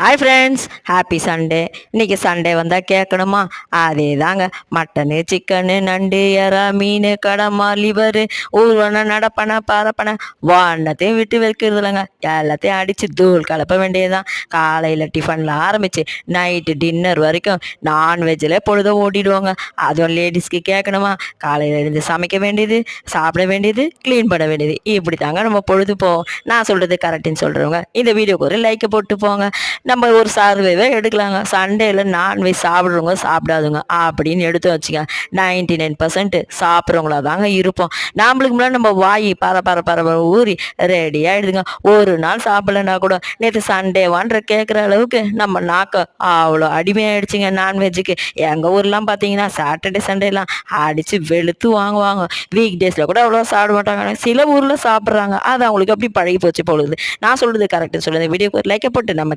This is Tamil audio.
Hi friends, happy Sunday. இன்னைக்கு சண்டே வந்தால் கேட்கணுமா? அதே தாங்க. மட்டனு, சிக்கனு, நண்டு, எறா, மீன், கடமா, லிவரு, ஊர்வன, நடப்பன, பரப்பன, வானத்தையும் விட்டு வைக்கிறது இல்லைங்க. எல்லாத்தையும் அடித்து தூள் கலப்ப வேண்டியதுதான். காலையில் டிஃபனில் ஆரம்பித்து நைட்டு டின்னர் வரைக்கும் நான்வெஜ்ஜில் பொழுத ஓட்டிடுவாங்க. அதுவும் லேடிஸ்க்கு கேட்கணுமா? காலையில் இருந்து சமைக்க வேண்டியது, சாப்பிட வேண்டியது, க்ளீன் பண்ண வேண்டியது, இப்படி தாங்க நம்ம பொழுது போவோம். நான் சொல்கிறது கரெக்டுன்னு சொல்கிறவங்க இந்த வீடியோக்கு ஒரு லைக்கை போட்டு போங்க. நம்ம ஒரு சர்வேவே எடுக்கலாங்க. சண்டேல நான்வெஜ் சாப்பிட்றவங்க சாப்பிடாதுங்க அப்படின்னு எடுத்து வச்சுங்க. 99% சாப்பிட்றவங்களா தாங்க இருப்போம். நம்மளுக்கு முன்னாடி நம்ம வாய் பர ஊறி ரெடி ஆகிடுதுங்க. ஒரு நாள் சாப்பிடலன்னா கூட நேற்று சண்டேவான்ற கேட்குற அளவுக்கு நம்ம நாக்க அவ்வளோ அடிமையாயிடுச்சுங்க நான்வெஜ்ஜுக்கு. எங்கள் ஊர்லாம் பார்த்தீங்கன்னா சாட்டர்டே சண்டேலாம் அடித்து வெளுத்து வாங்குவாங்க. வீக் டேஸில் கூட அவ்வளோ சாப்பிட மாட்டாங்க. சில ஊரில் சாப்பிட்றாங்க. அது அவங்களுக்கு அப்படி பழகி போச்சு பொழுது. நான் சொல்கிறது கரெக்டுன்னு சொல்லுங்கள். வீடியோக்கு ஒரு லைக்கை போட்டு நம்ம